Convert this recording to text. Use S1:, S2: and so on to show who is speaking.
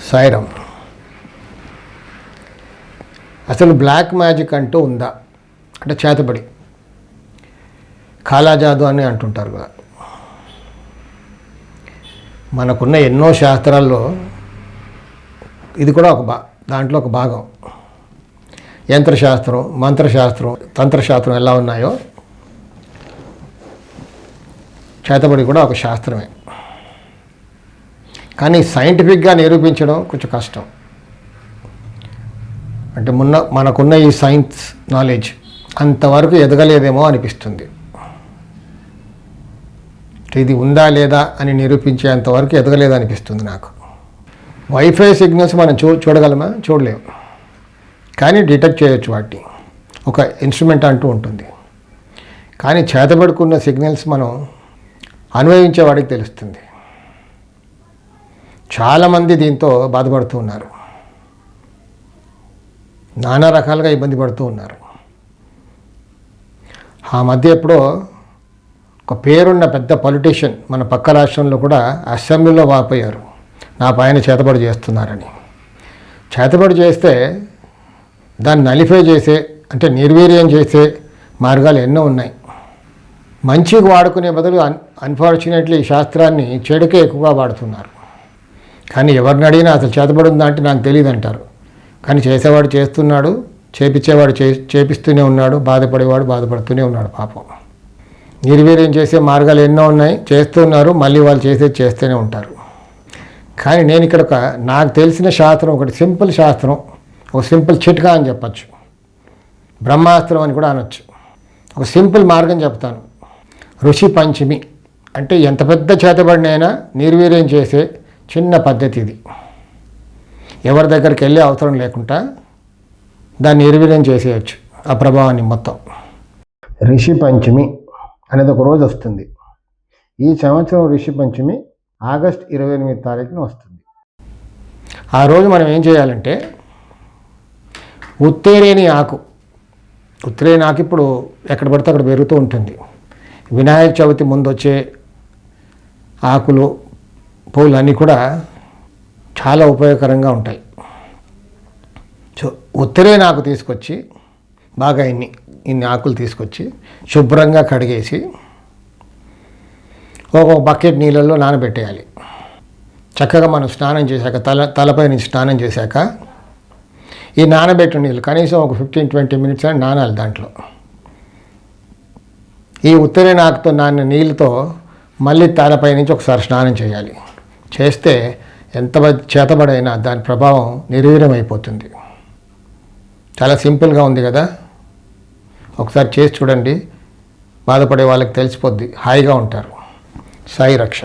S1: సాయిరామ్. అసలు black magic అంటూ ఉందా అంటే చేతబడి, కాలాజాదు అని అంటుంటారు కదా. మనకున్న ఎన్నో శాస్త్రాల్లో ఇది కూడా దాంట్లో ఒక భాగం. యంత్రశాస్త్రం, మంత్రశాస్త్రం, తంత్రశాస్త్రం ఎలా ఉన్నాయో చేతబడి కూడా ఒక శాస్త్రమే. కానీ సైంటిఫిక్గా నిరూపించడం కొంచెం కష్టం. అంటే మనకున్న ఈ సైన్స్ నాలెడ్జ్ అంతవరకు ఎదగలేదేమో అనిపిస్తుంది. ఇది ఉందా లేదా అని నిరూపించేంతవరకు ఎదగలేదు అనిపిస్తుంది నాకు. వైఫై సిగ్నల్స్ మనం చూడగలమా? చూడలేము. కానీ డిటెక్ట్ చేయొచ్చు వాటిని, ఒక ఇన్స్ట్రుమెంట్ అంటూ ఉంటుంది. కానీ చేతబడుకున్న సిగ్నల్స్ మనం అన్వయించే వాడికి తెలుస్తుంది. చాలామంది దీంతో బాధపడుతూ ఉన్నారు, నానా రకాలుగా ఇబ్బంది పడుతూ ఉన్నారు. ఆ మధ్య ఎప్పుడో ఒక పేరున్న పెద్ద పొలిటీషియన్ మన పక్క రాష్ట్రంలో కూడా అసెంబ్లీలో వాపోయారు, నా పైన చేతబడి చేస్తున్నారని. చేతబడి చేస్తే దాన్ని నలిఫై చేసే, అంటే నిర్వీర్యం చేసే మార్గాలు ఎన్నో ఉన్నాయి. మంచికి వాడుకునే బదులు అన్ఫార్చునేట్లీ ఈ శాస్త్రాన్ని చెడుకే ఎక్కువగా వాడుతున్నారు. కానీ ఎవరిని అడిగినా అసలు చేతబడి ఉందా అంటే నాకు తెలియదు అంటారు. కానీ చేసేవాడు చేస్తున్నాడు, చేపించేవాడు చేపిస్తూనే ఉన్నాడు, బాధపడేవాడు బాధపడుతూనే ఉన్నాడు. పాపం నిర్వీర్యం చేసే మార్గాలు ఎన్నో ఉన్నాయి, చేస్తున్నారు, మళ్ళీ వాళ్ళు చేస్తూనే ఉంటారు. కానీ నేను ఇక్కడ నాకు తెలిసిన శాస్త్రం, ఒకటి సింపుల్ శాస్త్రం, ఒక సింపుల్ చిట్కా అని చెప్పచ్చు, బ్రహ్మాస్త్రం అని కూడా అనొచ్చు. ఒక సింపుల్ మార్గం చెప్తాను. ఋషి పంచమి అంటే ఎంత పెద్ద చేతబడినైనా నిర్వీర్యం చేసే చిన్న పద్ధతి ఇది. ఎవరి దగ్గరికి వెళ్ళే అవసరం లేకుండా దాన్ని నిర్వీర్యం చేసేయచ్చు, ఆ ప్రభావాన్ని మొత్తం. ఋషి పంచమి అనేది ఒక రోజు వస్తుంది. ఈ సంవత్సరం ఋషి పంచమి ఆగస్టు 28 తారీఖున వస్తుంది. ఆ రోజు మనం ఏం చేయాలంటే, ఉత్తేరేని ఆకు ఇప్పుడు ఎక్కడ పడితే అక్కడ పెరుగుతూ ఉంటుంది. వినాయక చవితి ముందు వచ్చే ఆకులు, పూలు అన్నీ కూడా చాలా ఉపయోగకరంగా ఉంటాయి. సో ఉత్తరేని ఆకు తీసుకొచ్చి బాగా ఇన్ని ఆకులు తీసుకొచ్చి శుభ్రంగా కడిగేసి ఒక బకెట్ నీళ్ళల్లో నానబెట్టేయాలి. చక్కగా మనం స్నానం చేశాక, తలపై నుంచి స్నానం చేశాక ఈ నానబెట్టిన నీళ్ళు కనీసం ఒక 15-20 మినిట్స్ అని నానాలి. దాంట్లో ఈ ఉత్తరేని ఆకుతో నానిన నీళ్ళతో మళ్ళీ తలపై నుంచి ఒకసారి స్నానం చేయాలి. చేస్తే ఎంత చేతబడైనా దాని ప్రభావం నిర్వీర్యం అయిపోతుంది. చాలా సింపుల్గా ఉంది కదా, ఒకసారి చేసి చూడండి. బాధపడే వాళ్ళకి తెలిసిపోద్ది, హాయిగా ఉంటారు. సాయి రక్ష.